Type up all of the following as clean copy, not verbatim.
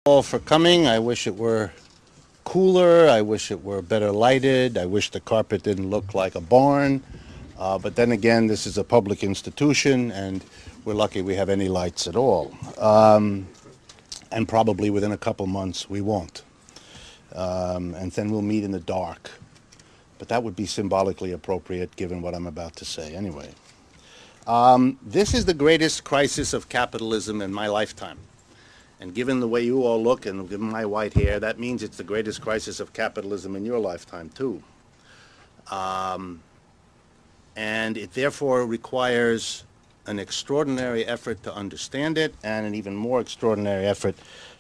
All for coming. I wish it were cooler. I wish it were better lighted. I wish the carpet didn't look like a barn. But then again, this is a public institution, and we're lucky we have any lights at all. And probably within a couple months we won't. And then we'll meet in the dark. But that would be symbolically appropriate given what I'm about to say anyway. This is the greatest crisis of capitalism in my lifetime. And given the way you all look and given my white hair, that means it's the greatest crisis of capitalism in your lifetime, too. And it therefore requires an extraordinary effort to understand it and an even more extraordinary effort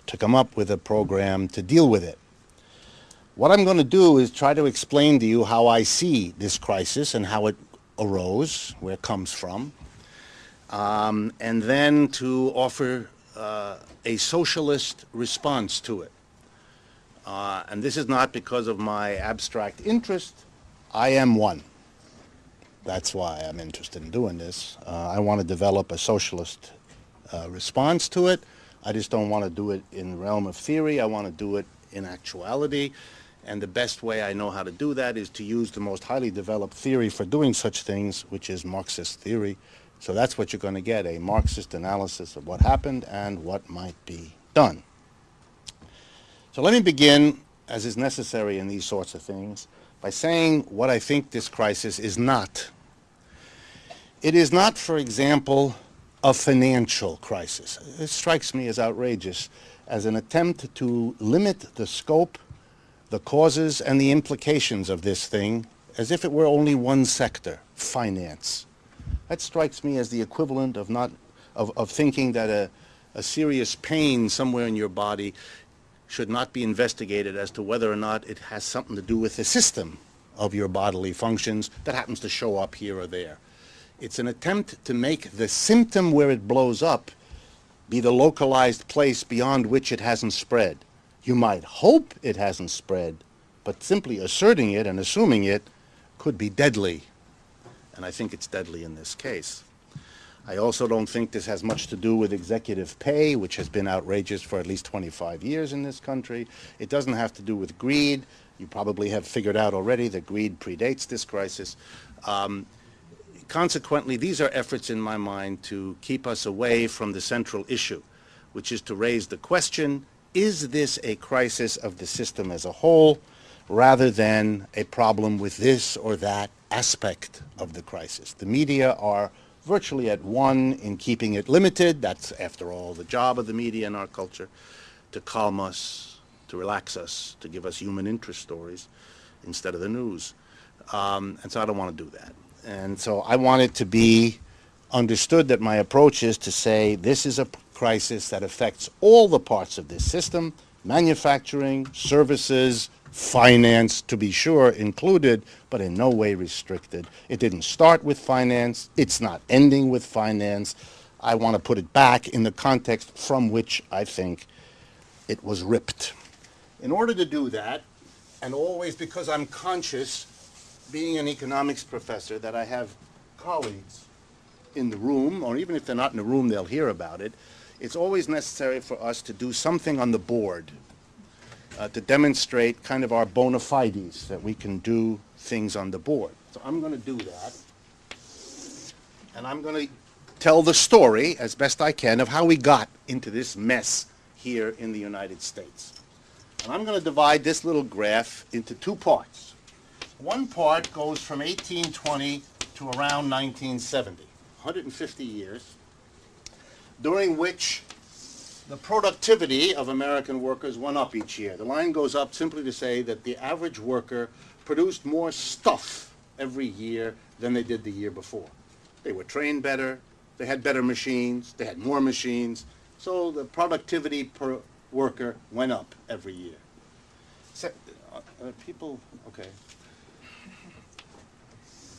to come up with a program to deal with it. What I'm going to do is try to explain to you how I see this crisis and how it arose, where it comes from, and then to offer a socialist response to it. And this is not because of my abstract interest. I am one. That's why I'm interested in doing this. I want to develop a socialist response to it. I just don't want to do it in the realm of theory. I want to do it in actuality. And the best way I know how to do that is to use the most highly developed theory for doing such things, which is Marxist theory. So that's what you're going to get, a Marxist analysis of what happened and what might be done. So let me begin, as is necessary in these sorts of things, by saying what I think this crisis is not. It is not, for example, a financial crisis. It strikes me as outrageous, as an attempt to limit the scope, the causes, and the implications of this thing as if it were only one sector, finance. That strikes me as the equivalent of thinking that a serious pain somewhere in your body should not be investigated as to whether or not it has something to do with the system of your bodily functions that happens to show up here or there. It's an attempt to make the symptom where it blows up be the localized place beyond which it hasn't spread. You might hope it hasn't spread, but simply asserting it and assuming it could be deadly. And I think it's deadly in this case. I also don't think this has much to do with executive pay, which has been outrageous for at least 25 years in this country. It doesn't have to do with greed. You probably have figured out already that greed predates this crisis. Consequently, these are efforts in my mind to keep us away from the central issue, which is to raise the question, is this a crisis of the system as a whole, rather than a problem with this or that aspect of the crisis? The media are virtually at one in keeping it limited. That's, after all, the job of the media in our culture, to calm us, to relax us, to give us human interest stories instead of the news. And so I don't want to do that. And so I want it to be understood that my approach is to say this is a crisis that affects all the parts of this system, manufacturing, services, finance, to be sure, included, but in no way restricted. It didn't start with finance. It's not ending with finance. I want to put it back in the context from which I think it was ripped. In order to do that, and always because I'm conscious, being an economics professor, that I have colleagues in the room, or even if they're not in the room, they'll hear about it, it's always necessary for us to do something on the board to demonstrate kind of our bona fides, that we can do things on the board. So I'm going to do that. And I'm going to tell the story, as best I can, of how we got into this mess here in the United States. And I'm going to divide this little graph into two parts. One part goes from 1820 to around 1970, 150 years, during which the productivity of American workers went up each year. The line goes up simply to say that the average worker produced more stuff every year than they did the year before. They were trained better, they had better machines, they had more machines, so the productivity per worker went up every year. Okay.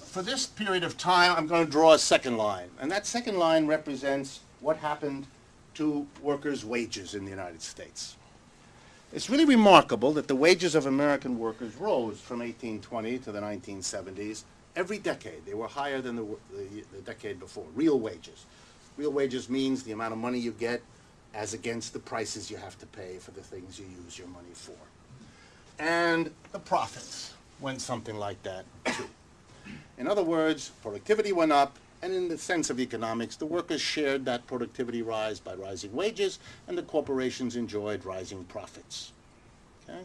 For this period of time, I'm going to draw a second line, and that second line represents what happened to workers' wages in the United States. It's really remarkable that the wages of American workers rose from 1820 to the 1970s every decade. They were higher than the decade before, real wages. Real wages means the amount of money you get as against the prices you have to pay for the things you use your money for. And the profits went something like that too. In other words, productivity went up, and in the sense of economics, the workers shared that productivity rise by rising wages, and the corporations enjoyed rising profits. Okay?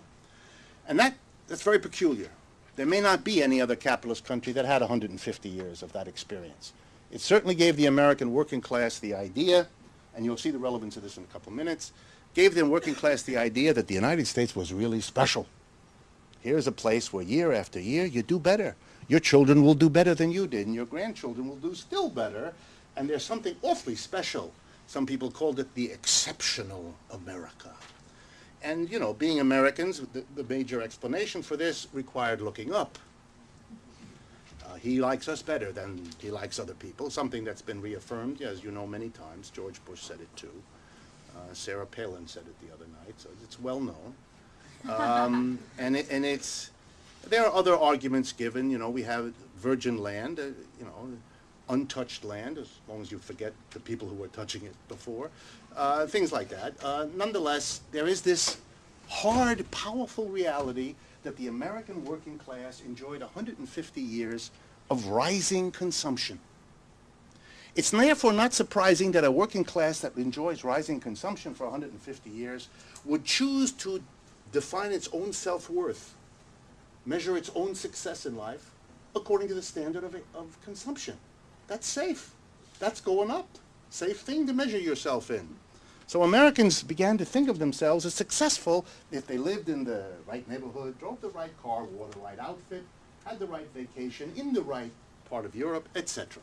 And that's very peculiar. There may not be any other capitalist country that had 150 years of that experience. It certainly gave the American working class the idea, and you'll see the relevance of this in a couple of minutes, gave the working class the idea that the United States was really special. Here's a place where year after year you do better. Your children will do better than you did, and your grandchildren will do still better, and there's something awfully special. Some people called it the exceptional America. And, you know, being Americans, the major explanation for this required looking up. He likes us better than he likes other people, something that's been reaffirmed, as you know, many times. George Bush said it too. Sarah Palin said it the other night, so it's well known. There are other arguments given. You know, we have virgin land, you know, untouched land, as long as you forget the people who were touching it before, things like that. Nonetheless, there is this hard, powerful reality that the American working class enjoyed 150 years of rising consumption. It's therefore not surprising that a working class that enjoys rising consumption for 150 years would choose to define its own self-worth, measure its own success in life according to the standard of consumption. That's safe. That's going up. Safe thing to measure yourself in. So Americans began to think of themselves as successful if they lived in the right neighborhood, drove the right car, wore the right outfit, had the right vacation in the right part of Europe, etc.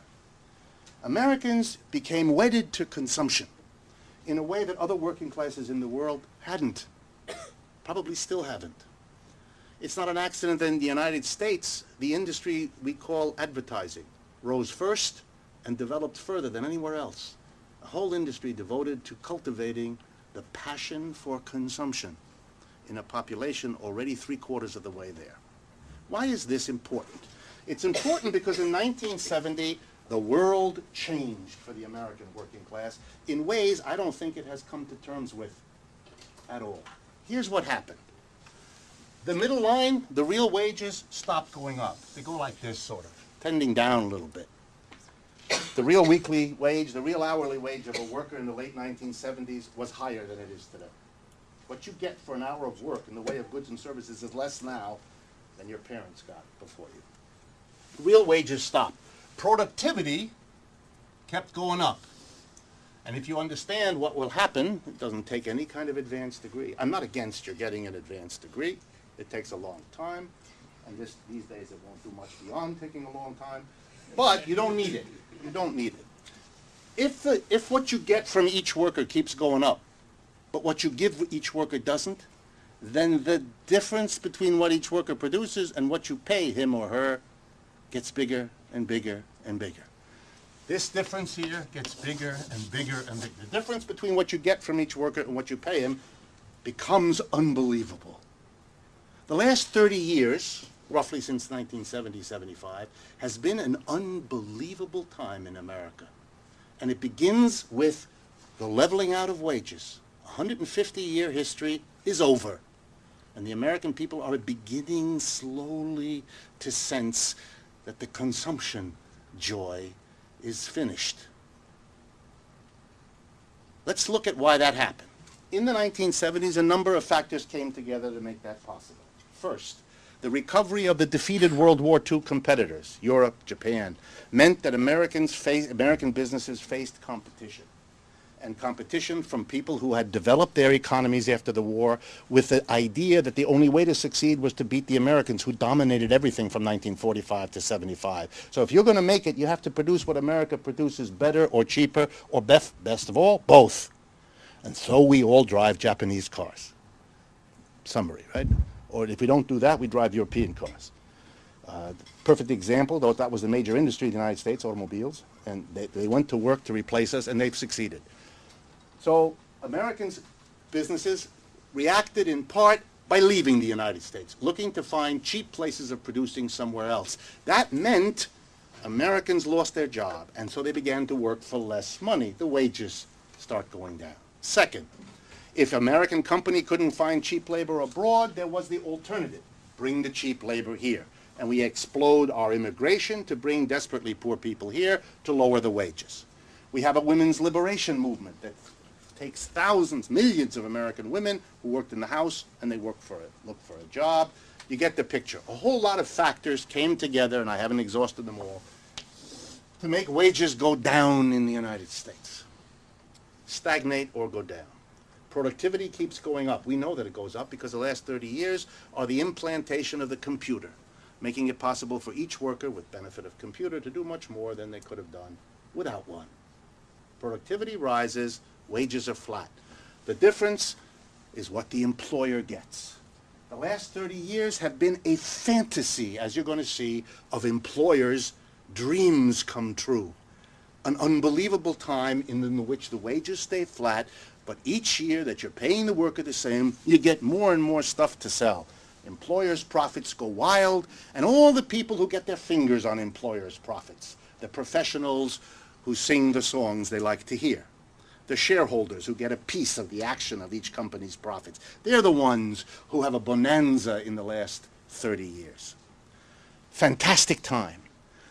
Americans became wedded to consumption in a way that other working classes in the world hadn't, probably still haven't. It's not an accident that in the United States, the industry we call advertising rose first and developed further than anywhere else. A whole industry devoted to cultivating the passion for consumption in a population already 3/4 of the way there. Why is this important? It's important because in 1970, the world changed for the American working class in ways I don't think it has come to terms with at all. Here's what happened. The middle line, the real wages, stopped going up. They go like this, sort of, tending down a little bit. The real weekly wage, the real hourly wage of a worker in the late 1970s was higher than it is today. What you get for an hour of work in the way of goods and services is less now than your parents got before you. Real wages stopped. Productivity kept going up. And if you understand what will happen, it doesn't take any kind of advanced degree. I'm not against your getting an advanced degree. It takes a long time. And these days it won't do much beyond taking a long time. But you don't need it. You don't need it. If what you get from each worker keeps going up, but what you give each worker doesn't, then the difference between what each worker produces and what you pay him or her gets bigger and bigger and bigger. This difference here gets bigger and bigger and bigger. The difference between what you get from each worker and what you pay him becomes unbelievable. The last 30 years, roughly since 1970-75, has been an unbelievable time in America. And it begins with the leveling out of wages. A 150-year history is over. And the American people are beginning slowly to sense that the consumption joy is finished. Let's look at why that happened. In the 1970s, a number of factors came together to make that possible. First, the recovery of the defeated World War II competitors, Europe, Japan, meant that American businesses faced competition. And competition from people who had developed their economies after the war with the idea that the only way to succeed was to beat the Americans who dominated everything from 1945 to 75. So if you're going to make it, you have to produce what America produces better or cheaper or best of all, both. And so we all drive Japanese cars. Summary, right? Or if we don't do that, we drive European cars. Perfect example, though that was the major industry in the United States, automobiles, and they went to work to replace us, and they've succeeded. So Americans' businesses reacted in part by leaving the United States, looking to find cheap places of producing somewhere else. That meant Americans lost their job, and so they began to work for less money. The wages start going down. Second, if American company couldn't find cheap labor abroad, there was the alternative. Bring the cheap labor here. And we explode our immigration to bring desperately poor people here to lower the wages. We have a women's liberation movement that takes thousands, millions of American women who worked in the house and they look for a job. You get the picture. A whole lot of factors came together, and I haven't exhausted them all, to make wages go down in the United States. Stagnate or go down. Productivity keeps going up. We know that it goes up because the last 30 years are the implantation of the computer, making it possible for each worker with benefit of computer to do much more than they could have done without one. Productivity rises, wages are flat. The difference is what the employer gets. The last 30 years have been a fantasy, as you're going to see, of employers' dreams come true. An unbelievable time in which the wages stay flat, but each year that you're paying the worker the same, you get more and more stuff to sell. Employers' profits go wild, and all the people who get their fingers on employers' profits, the professionals who sing the songs they like to hear, the shareholders who get a piece of the action of each company's profits, they're the ones who have a bonanza in the last 30 years. Fantastic time.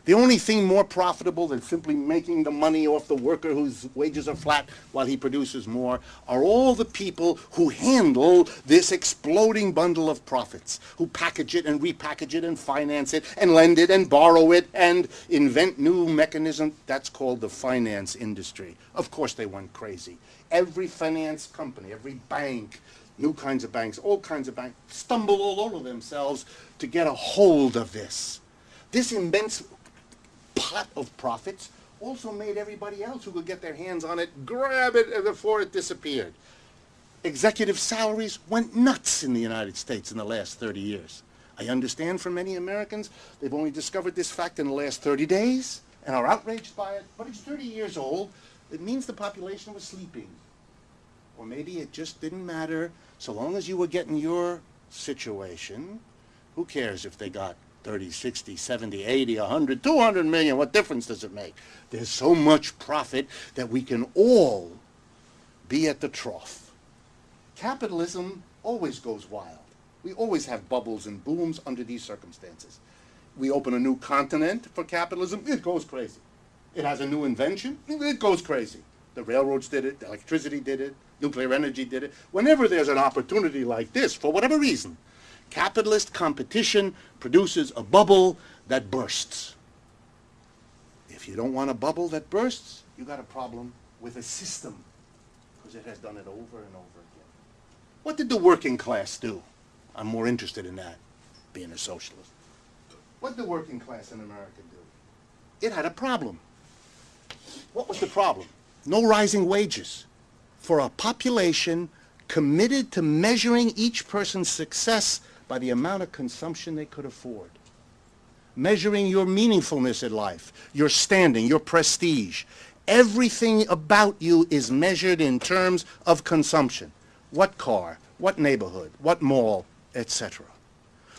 The only thing more profitable than simply making the money off the worker whose wages are flat while he produces more are all the people who handle this exploding bundle of profits, who package it and repackage it and finance it and lend it and borrow it and invent new mechanisms. That's called the finance industry. Of course they went crazy. Every finance company, every bank, new kinds of banks, all kinds of banks, stumble all over themselves to get a hold of this. This immense pot of profits also made everybody else who could get their hands on it grab it before it disappeared. Executive salaries went nuts in the United States in the last 30 years. I understand from many Americans they've only discovered this fact in the last 30 days and are outraged by it, but it's 30 years old. It means the population was sleeping. Or maybe it just didn't matter. So long as you were getting your situation, who cares if they got 30, 60, 70, 80, 100, 200 million, what difference does it make? There's so much profit that we can all be at the trough. Capitalism always goes wild. We always have bubbles and booms under these circumstances. We open a new continent for capitalism, it goes crazy. It has a new invention, it goes crazy. The railroads did it, the electricity did it, nuclear energy did it. Whenever there's an opportunity like this, for whatever reason, capitalist competition produces a bubble that bursts. If you don't want a bubble that bursts, you got a problem with a system, because it has done it over and over again. What did the working class do? I'm more interested in that, being a socialist. What did the working class in America do? It had a problem. What was the problem? No rising wages. For a population committed to measuring each person's success by the amount of consumption they could afford. Measuring your meaningfulness in life, your standing, your prestige. Everything about you is measured in terms of consumption. What car, what neighborhood, what mall, etc.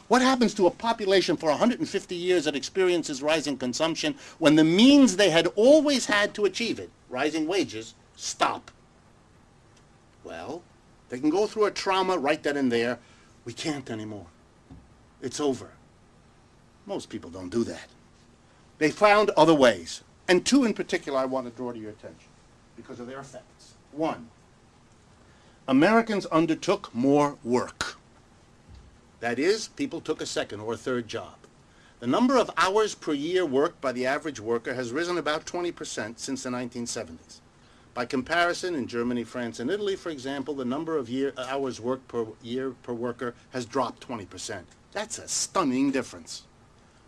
What happens to a population for 150 years that experiences rising consumption when the means they had always had to achieve it, rising wages, stop? Well, they can go through a trauma right then and there. We can't anymore. It's over. Most people don't do that. They found other ways. And two in particular I want to draw to your attention because of their effects. One, Americans undertook more work. That is, people took a second or a third job. The number of hours per year worked by the average worker has risen about 20% since the 1970s. By comparison, in Germany, France, and Italy, for example, the number of hours worked per year per worker has dropped 20%. That's a stunning difference.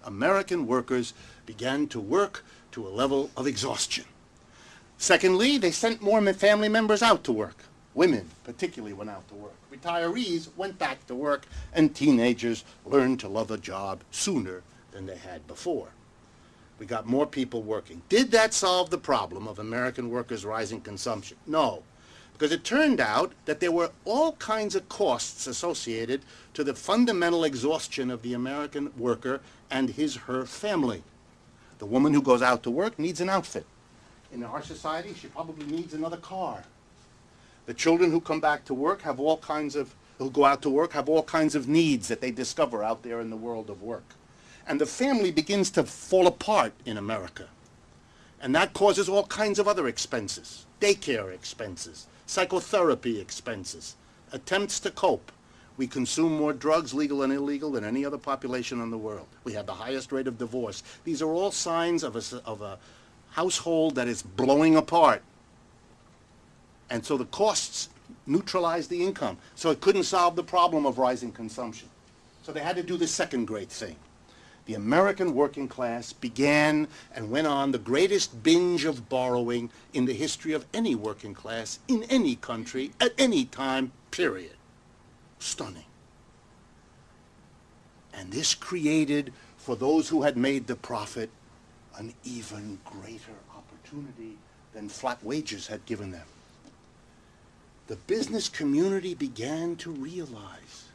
American workers began to work to a level of exhaustion. Secondly, they sent more family members out to work. Women particularly went out to work. Retirees went back to work, and teenagers learned to love a job sooner than they had before. We got more people working. Did that solve the problem of American workers' rising consumption? No, because it turned out that there were all kinds of costs associated to the fundamental exhaustion of the American worker and her family. The woman who goes out to work needs an outfit. In our society, she probably needs another car. The children who come back to work have all kinds of, who go out to work have all kinds of needs that they discover out there in the world of work. And the family begins to fall apart in America. And that causes all kinds of other expenses, daycare expenses, psychotherapy expenses, attempts to cope. We consume more drugs, legal and illegal, than any other population in the world. We have the highest rate of divorce. These are all signs of a household that is blowing apart. And so the costs neutralize the income. So it couldn't solve the problem of rising consumption. So they had to do the second great thing. The American working class began and went on the greatest binge of borrowing in the history of any working class in any country at any time, period. Stunning. And this created, for those who had made the profit, an even greater opportunity than flat wages had given them. The business community began to realize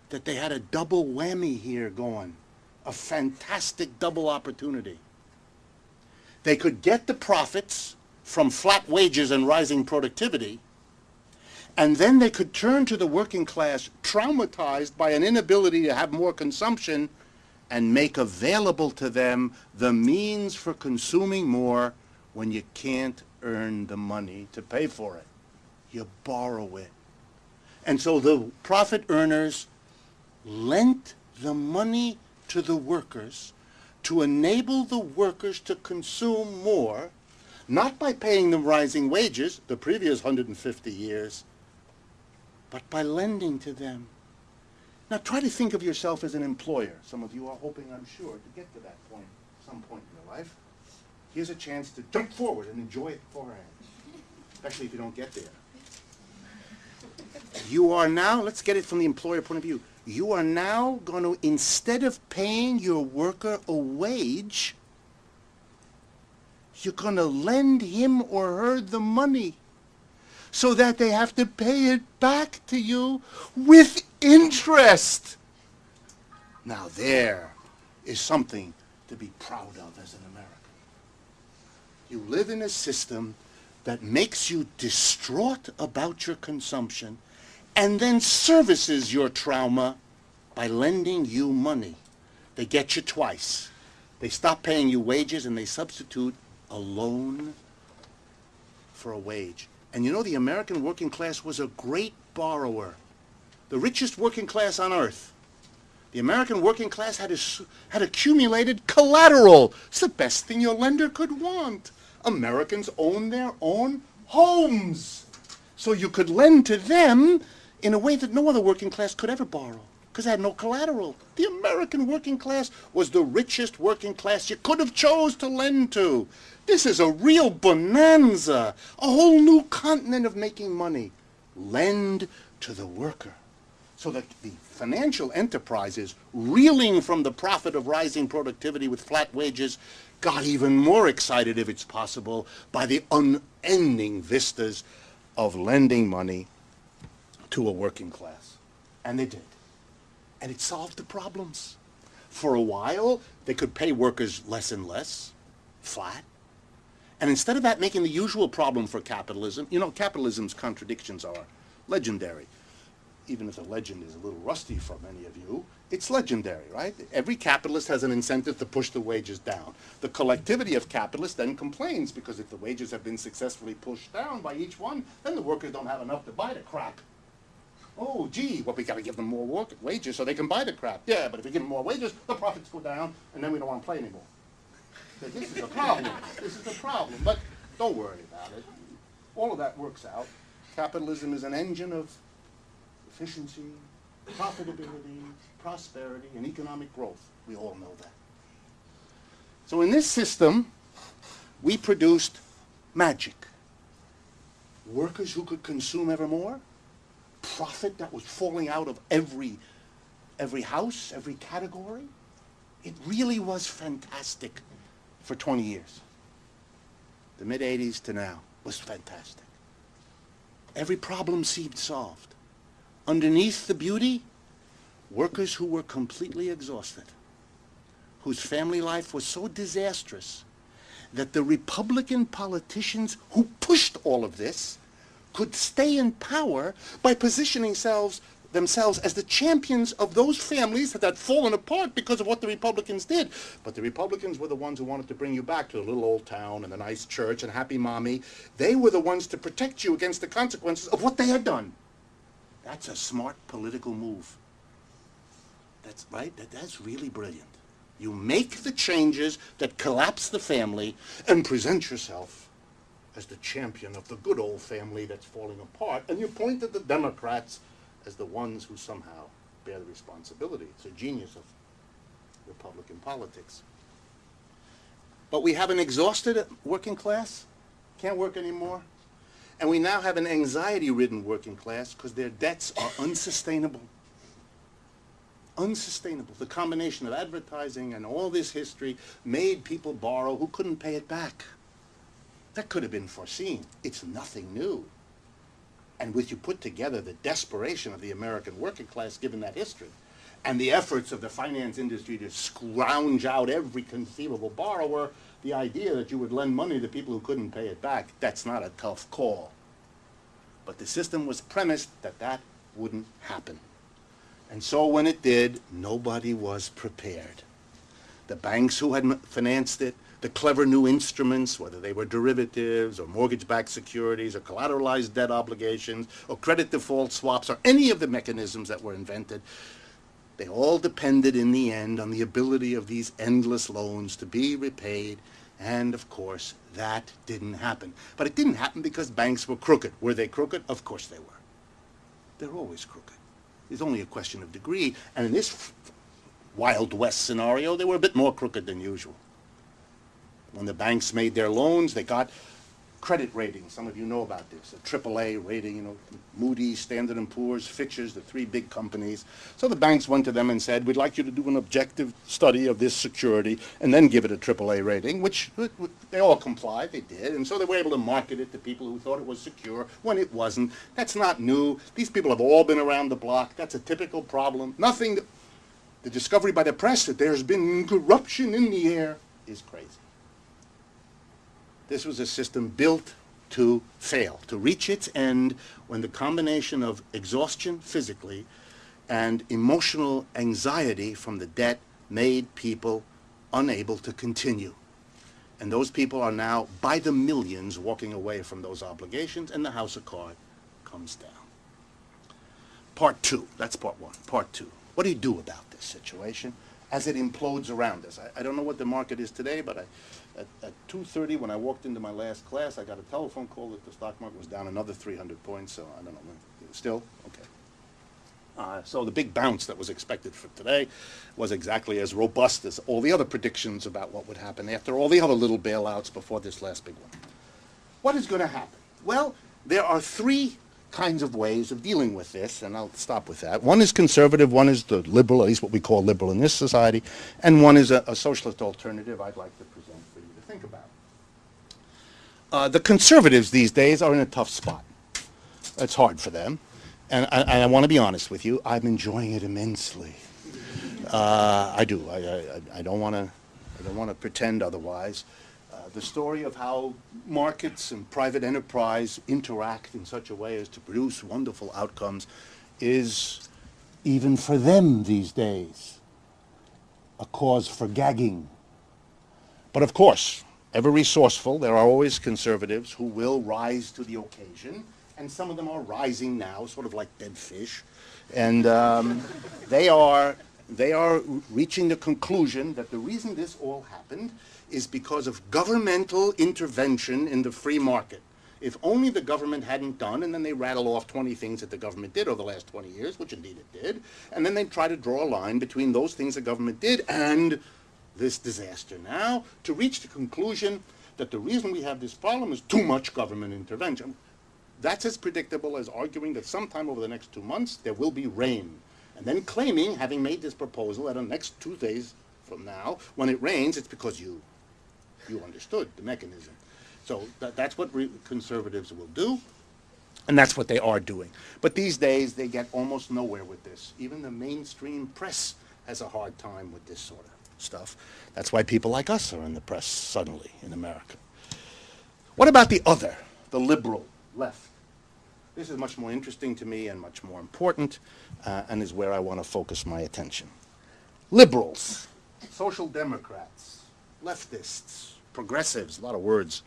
that they had a double whammy here going. A fantastic double opportunity. They could get the profits from flat wages and rising productivity, and then they could turn to the working class traumatized by an inability to have more consumption and make available to them the means for consuming more when you can't earn the money to pay for it. You borrow it. And so the profit earners lent the money to the workers to enable the workers to consume more, not by paying them rising wages, the previous 150 years, but by lending to them. Now try to think of yourself as an employer. Some of you are hoping, I'm sure, to get to that point, some point in your life. Here's a chance to jump forward and enjoy it beforehand, especially if you don't get there. You are now, let's get it from the employer point of view, you are now going to, instead of paying your worker a wage, you're going to lend him or her the money so that they have to pay it back to you with interest. Now there is something to be proud of as an American. You live in a system that makes you distraught about your consumption and then services your trauma by lending you money. They get you twice. They stop paying you wages and they substitute a loan for a wage. And you know, the American working class was a great borrower. The richest working class on earth. The American working class had accumulated collateral. It's the best thing your lender could want. Americans own their own homes. So you could lend to them in a way that no other working class could ever borrow, because they had no collateral. The American working class was the richest working class you could have chose to lend to. This is a real bonanza, a whole new continent of making money. Lend to the worker. So that the financial enterprises, reeling from the profit of rising productivity with flat wages, got even more excited, if it's possible, by the unending vistas of lending money to a working class. And they did. And it solved the problems. For a while, they could pay workers less and less, flat. And instead of that making the usual problem for capitalism, you know, capitalism's contradictions are legendary. Even if the legend is a little rusty for many of you, it's legendary, right? Every capitalist has an incentive to push the wages down. The collectivity of capitalists then complains, because if the wages have been successfully pushed down by each one, then the workers don't have enough to buy the crap. Oh, gee, well, we got to give them more wages so they can buy the crap. Yeah, but if we give them more wages, the profits go down, and then we don't want to play anymore. But this is a problem. This is a problem. But don't worry about it. All of that works out. Capitalism is an engine of efficiency, profitability, prosperity, and economic growth. We all know that. So in this system, we produced magic. Workers who could consume ever more, profit that was falling out of every house, every category. It really was fantastic for 20 years. The mid-'80s to now was fantastic. Every problem seemed solved. Underneath the beauty, workers who were completely exhausted, whose family life was so disastrous that the Republican politicians who pushed all of this could stay in power by positioning themselves as the champions of those families that had fallen apart because of what the Republicans did. But the Republicans were the ones who wanted to bring you back to the little old town and the nice church and happy mommy. They were the ones to protect you against the consequences of what they had done. That's a smart political move. That's right. That's really brilliant. You make the changes that collapse the family and present yourself as the champion of the good old family that's falling apart, and you point at the Democrats as the ones who somehow bear the responsibility. It's a genius of Republican politics. But we have an exhausted working class, can't work anymore, and we now have an anxiety-ridden working class because their debts are unsustainable. Unsustainable. The combination of advertising and all this history made people borrow who couldn't pay it back. That could have been foreseen. It's nothing new. And with you put together the desperation of the American working class given that history, and the efforts of the finance industry to scrounge out every conceivable borrower, the idea that you would lend money to people who couldn't pay it back, that's not a tough call. But the system was premised that that wouldn't happen. And so when it did, nobody was prepared. The banks who had financed it, the clever new instruments, whether they were derivatives or mortgage-backed securities or collateralized debt obligations or credit default swaps or any of the mechanisms that were invented, they all depended in the end on the ability of these endless loans to be repaid. And of course, that didn't happen. But it didn't happen because banks were crooked. Were they crooked? Of course they were. They're always crooked. It's only a question of degree. And in this Wild West scenario, they were a bit more crooked than usual. When the banks made their loans, they got credit ratings. Some of you know about this. A AAA rating, Moody's, Standard & Poor's, Fitch's, the three big companies. So the banks went to them and said, we'd like you to do an objective study of this security and then give it a AAA rating, which they all complied. They did. And so they were able to market it to people who thought it was secure when it wasn't. That's not new. These people have all been around the block. That's a typical problem. The discovery by the press that there's been corruption in the air is crazy. This was a system built to fail, to reach its end when the combination of exhaustion physically and emotional anxiety from the debt made people unable to continue. And those people are now, by the millions, walking away from those obligations, and the house of cards comes down. Part two. That's part one. Part two. What do you do about this situation as it implodes around us? I don't know what the market is today, but at 2:30 when I walked into my last class, I got a telephone call that the stock market was down another 300 points, so I don't know. Still? Okay. So the big bounce that was expected for today was exactly as robust as all the other predictions about what would happen after all the other little bailouts before this last big one. What is going to happen? Well, there are three kinds of ways of dealing with this, and I'll stop with that. One is conservative, one is the liberal, at least what we call liberal in this society, and one is a socialist alternative I'd like to present for you to think about. The conservatives these days are in a tough spot. It's hard for them, and I want to be honest with you, I'm enjoying it immensely. I do. I don't want to pretend otherwise. The story of how markets and private enterprise interact in such a way as to produce wonderful outcomes is, even for them these days, a cause for gagging. But of course, ever resourceful, there are always conservatives who will rise to the occasion, and some of them are rising now, sort of like dead fish, and they are reaching the conclusion that the reason this all happened is because of governmental intervention in the free market. If only the government hadn't done, and then they rattle off 20 things that the government did over the last 20 years, which indeed it did, and then they try to draw a line between those things the government did and this disaster now to reach the conclusion that the reason we have this problem is too much government intervention. That's as predictable as arguing that sometime over the next 2 months there will be rain, and then claiming, having made this proposal, that on the next 2 days from now, when it rains, it's because you understood the mechanism. So that's what conservatives will do, and that's what they are doing. But these days, they get almost nowhere with this. Even the mainstream press has a hard time with this sort of stuff. That's why people like us are in the press suddenly in America. What about the other, the liberal left? This is much more interesting to me and much more important, and is where I want to focus my attention. Liberals, social democrats, leftists, progressives, a lot of words,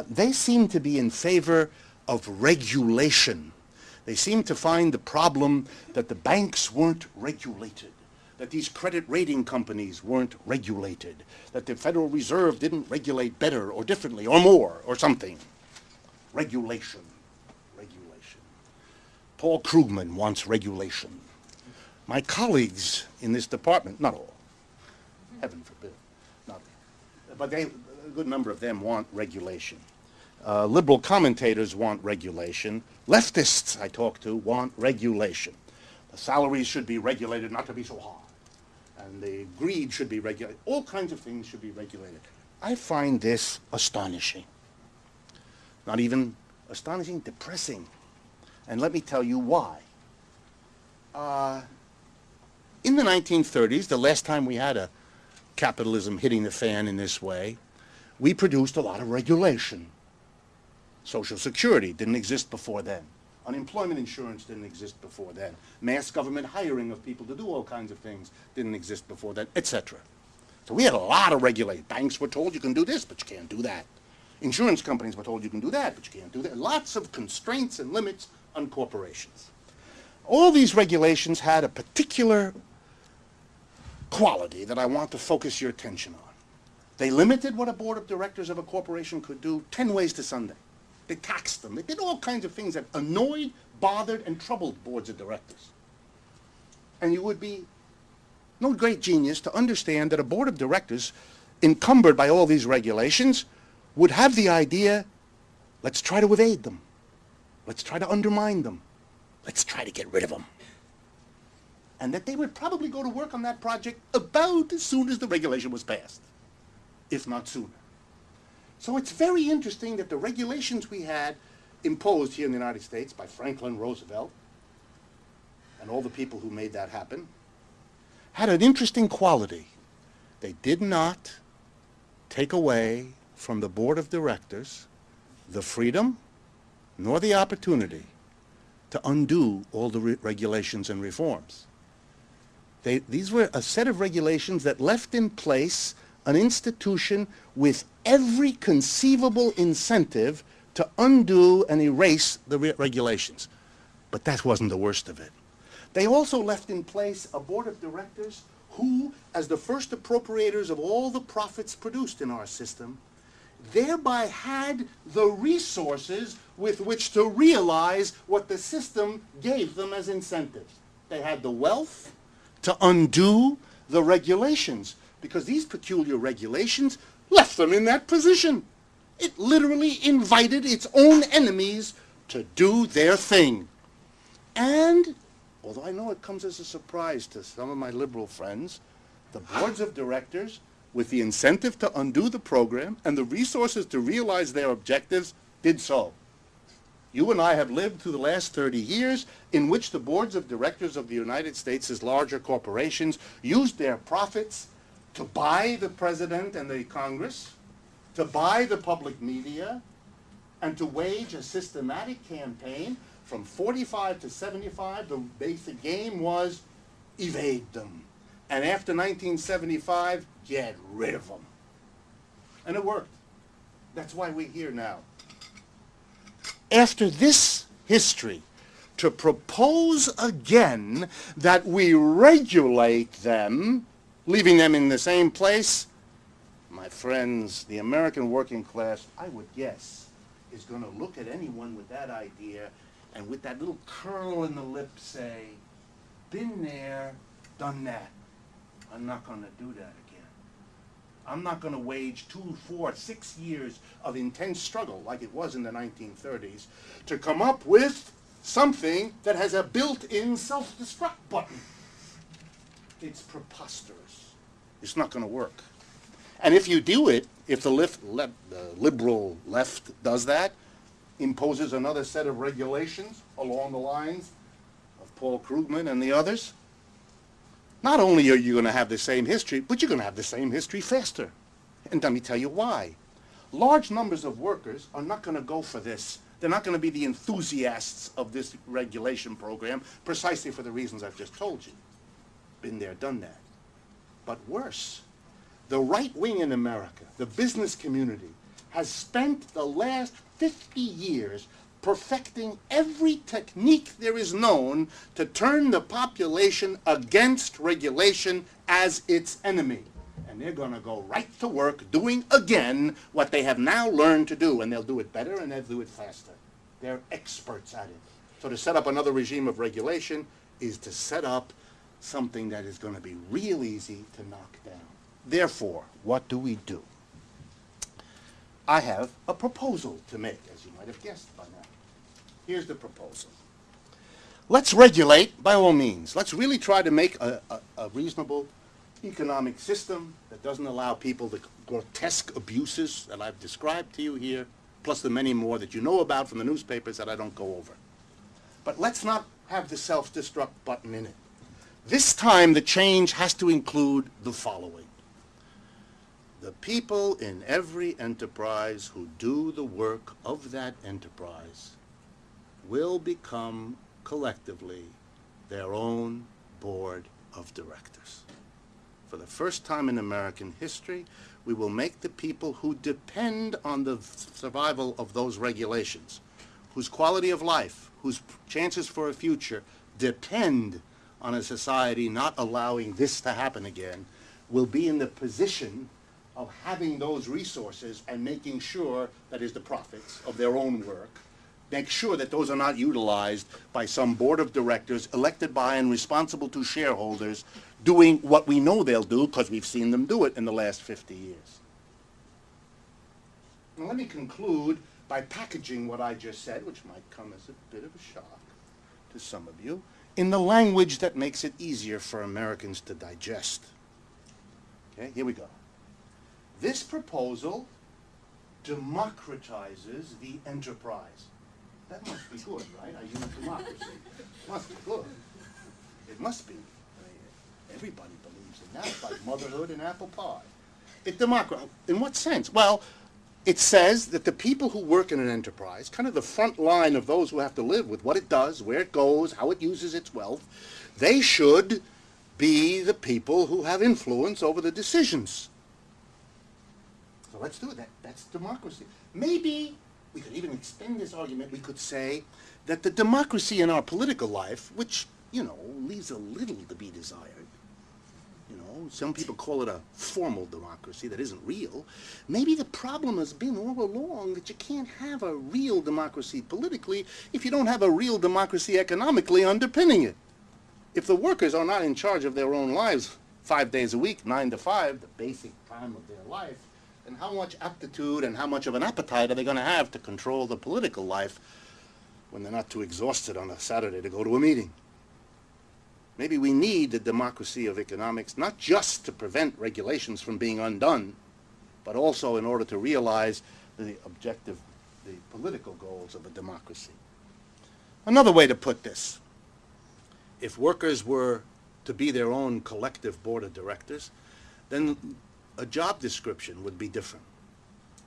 they seem to be in favor of regulation. They seem to find the problem that the banks weren't regulated, that these credit rating companies weren't regulated, that the Federal Reserve didn't regulate better or differently or more or something. Regulation. Regulation. Paul Krugman wants regulation. My colleagues in this department, not all, heaven forbid, not, but a good number of them want regulation. Liberal commentators want regulation. Leftists I talk to want regulation. The salaries should be regulated not to be so high. And the greed should be regulated. All kinds of things should be regulated. I find this astonishing. Not even astonishing, depressing. And let me tell you why. In the 1930s, the last time we had a capitalism hitting the fan in this way, we produced a lot of regulation. Social Security didn't exist before then. Unemployment insurance didn't exist before then. Mass government hiring of people to do all kinds of things didn't exist before then, etc. So we had a lot of regulation. Banks were told you can do this, but you can't do that. Insurance companies were told you can do that, but you can't do that. Lots of constraints and limits on corporations. All these regulations had a particular quality that I want to focus your attention on. They limited what a board of directors of a corporation could do 10 ways to Sunday. They taxed them. They did all kinds of things that annoyed, bothered, and troubled boards of directors. And you would be no great genius to understand that a board of directors encumbered by all these regulations would have the idea, let's try to evade them. Let's try to undermine them. Let's try to get rid of them. And that they would probably go to work on that project about as soon as the regulation was passed, if not sooner. So it's very interesting that the regulations we had imposed here in the United States by Franklin Roosevelt and all the people who made that happen had an interesting quality. They did not take away from the board of directors the freedom nor the opportunity to undo all the regulations and reforms. These were a set of regulations that left in place an institution with every conceivable incentive to undo and erase the regulations. But that wasn't the worst of it. They also left in place a board of directors who, as the first appropriators of all the profits produced in our system, thereby had the resources with which to realize what the system gave them as incentives. They had the wealth to undo the regulations, because these peculiar regulations left them in that position. It literally invited its own enemies to do their thing. And, although I know it comes as a surprise to some of my liberal friends, the boards of directors, with the incentive to undo the program and the resources to realize their objectives, did so. You and I have lived through the last 30 years in which the boards of directors of the United States' larger corporations used their profits to buy the president and the Congress, to buy the public media, and to wage a systematic campaign from 45 to 75. The basic game was evade them. And after 1975, get rid of them. And it worked. That's why we're here now. After this history, to propose again that we regulate them, leaving them in the same place, my friends, the American working class, I would guess, is going to look at anyone with that idea and with that little curl in the lip say, been there, done that. I'm not going to do that again. I'm not going to wage 2, 4, 6 years of intense struggle like it was in the 1930s to come up with something that has a built-in self-destruct button. It's preposterous. It's not going to work. And if you do it, if the liberal left does that, imposes another set of regulations along the lines of Paul Krugman and the others, not only are you going to have the same history, but you're going to have the same history faster. And let me tell you why. Large numbers of workers are not going to go for this They're not going to be the enthusiasts of this regulation program precisely for the reasons I've just told you. Been there, done that. But worse, the right wing in America, the business community, has spent the last 50 years perfecting every technique there is known to turn the population against regulation as its enemy. And they're going to go right to work doing again what they have now learned to do, and they'll do it better and they'll do it faster. They're experts at it. So to set up another regime of regulation is to set up something that is going to be real easy to knock down. Therefore, what do we do? I have a proposal to make, as you might have guessed by now. Here's the proposal. Let's regulate by all means. Let's really try to make a reasonable economic system that doesn't allow people the grotesque abuses that I've described to you here, plus the many more that you know about from the newspapers that I don't go over. But let's not have the self-destruct button in it. This time the change has to include the following. The people in every enterprise who do the work of that enterprise will become collectively their own board of directors. For the first time in American history, we will make the people who depend on the survival of those regulations, whose quality of life, whose chances for a future depend on a society not allowing this to happen again, will be in the position of having those resources and making sure, that is the profits of their own work, make sure that those are not utilized by some board of directors elected by and responsible to shareholders doing what we know they'll do because we've seen them do it in the last 50 years. Now let me conclude by packaging what I just said, which might come as a bit of a shock to some of you, in the language that makes it easier for Americans to digest. Okay, here we go. This proposal democratizes the enterprise. That must be good, right? I use democracy. It must be good. It must be. Everybody believes in that, like motherhood and apple pie. In what sense? Well, it says that the people who work in an enterprise, kind of the front line of those who have to live with what it does, where it goes, how it uses its wealth, they should be the people who have influence over the decisions. So let's do that. That's democracy. Maybe we could even extend this argument. We could say that the democracy in our political life, which, you know, leaves a little to be desired, you know, some people call it a formal democracy that isn't real. Maybe the problem has been all along that you can't have a real democracy politically if you don't have a real democracy economically underpinning it. If the workers are not in charge of their own lives 5 days a week, 9 to 5, the basic time of their life, then how much aptitude and how much of an appetite are they going to have to control the political life when they're not too exhausted on a Saturday to go to a meeting? Maybe we need the democracy of economics, not just to prevent regulations from being undone, but also in order to realize the objective, the political goals of a democracy. Another way to put this, if workers were to be their own collective board of directors, then a job description would be different.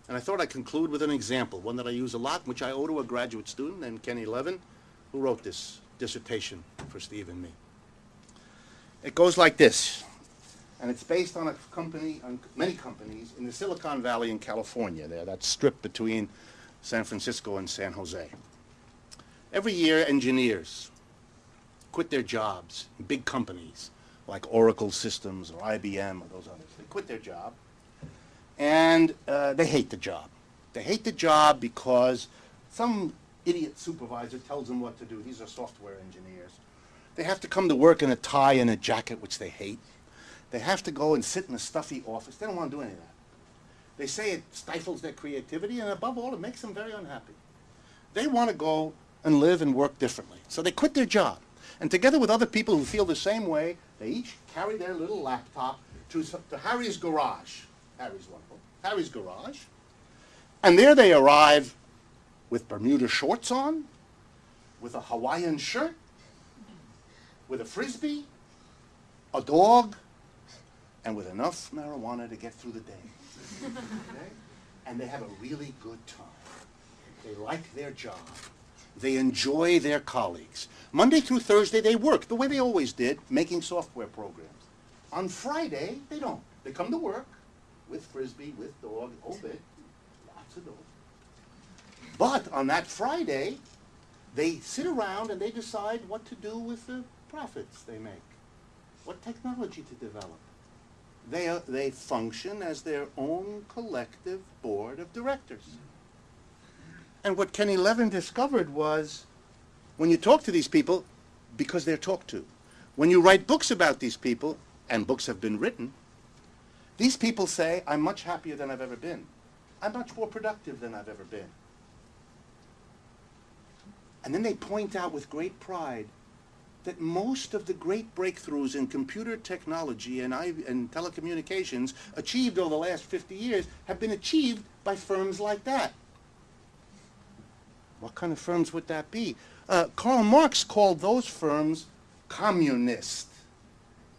And I thought I'd conclude with an example, one that I use a lot, which I owe to a graduate student named Kenny Levin, who wrote this dissertation for Steve and me. It goes like this, and it's based on a company, on many companies in the Silicon Valley in California there, that strip between San Francisco and San Jose. Every year, engineers quit their jobs in big companies like Oracle Systems or IBM or those others. They quit their job, and they hate the job. They hate the job because some idiot supervisor tells them what to do. These are software engineers. They have to come to work in a tie and a jacket, which they hate. They have to go and sit in a stuffy office. They don't want to do any of that. They say it stifles their creativity, and above all, it makes them very unhappy. They want to go and live and work differently. So they quit their job. And together with other people who feel the same way, they each carry their little laptop to Harry's garage. Harry's wonderful. Harry's garage. And there they arrive with Bermuda shorts on, with a Hawaiian shirt, with a Frisbee, a dog, and with enough marijuana to get through the day. Okay? And they have a really good time. They like their job. They enjoy their colleagues. Monday through Thursday, they work the way they always did, making software programs. On Friday, they don't. They come to work with Frisbee, with dog, whole bit, lots of dogs. But on that Friday, they sit around and they decide what to do with the profits they make, what technology to develop. They function as their own collective board of directors. And what Kenny Levin discovered was, when you talk to these people, because they're talked to, when you write books about these people, and books have been written, these people say, I'm much happier than I've ever been. I'm much more productive than I've ever been. And then they point out with great pride that most of the great breakthroughs in computer technology and telecommunications achieved over the last 50 years have been achieved by firms like that. What kind of firms would that be? Karl Marx called those firms communist,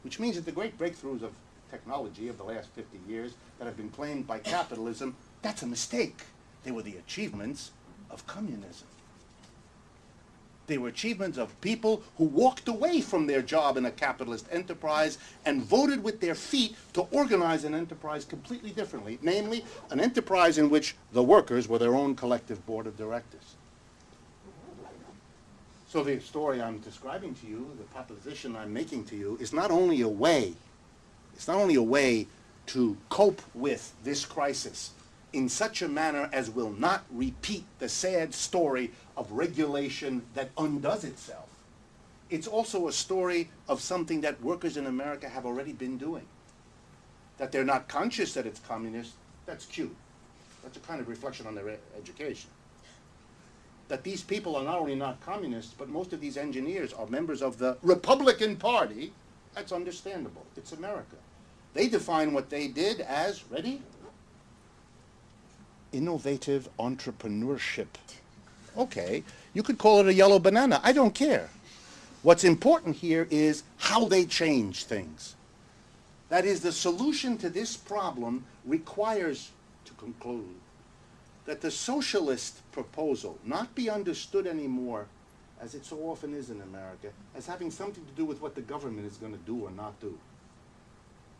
which means that the great breakthroughs of technology of the last 50 years that have been claimed by capitalism, that's a mistake. They were the achievements of communism. They were achievements of people who walked away from their job in a capitalist enterprise and voted with their feet to organize an enterprise completely differently, namely an enterprise in which the workers were their own collective board of directors. So the story I'm describing to you, the proposition I'm making to you, is not only a way, it's not only a way to cope with this crisis in such a manner as will not repeat the sad story of regulation that undoes itself. It's also a story of something that workers in America have already been doing. That they're not conscious that it's communist, that's cute. That's a kind of reflection on their education. That these people are not only not communists, but most of these engineers are members of the Republican Party, that's understandable. It's America. They define what they did as, ready? Innovative entrepreneurship. Okay, you could call it a yellow banana. I don't care. What's important here is how they change things. That is, the solution to this problem requires, to conclude, that the socialist proposal not be understood anymore, as it so often is in America, as having something to do with what the government is going to do or not do.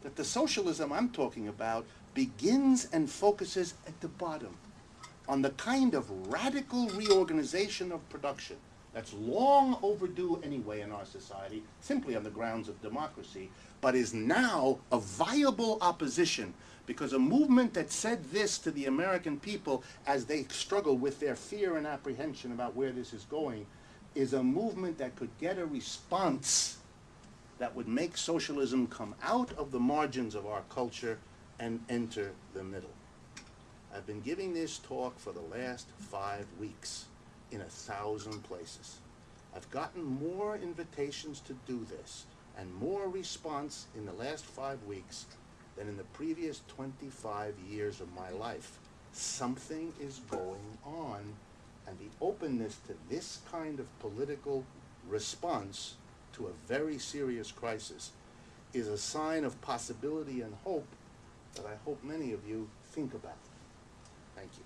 That the socialism I'm talking about begins and focuses at the bottom on the kind of radical reorganization of production that's long overdue anyway in our society, simply on the grounds of democracy, but is now a viable opposition, because a movement that said this to the American people as they struggle with their fear and apprehension about where this is going is a movement that could get a response that would make socialism come out of the margins of our culture and enter the middle. I've been giving this talk for the last 5 weeks in 1,000 places. I've gotten more invitations to do this and more response in the last 5 weeks than in the previous 25 years of my life. Something is going on, and the openness to this kind of political response to a very serious crisis is a sign of possibility and hope that I hope many of you think about. Thank you.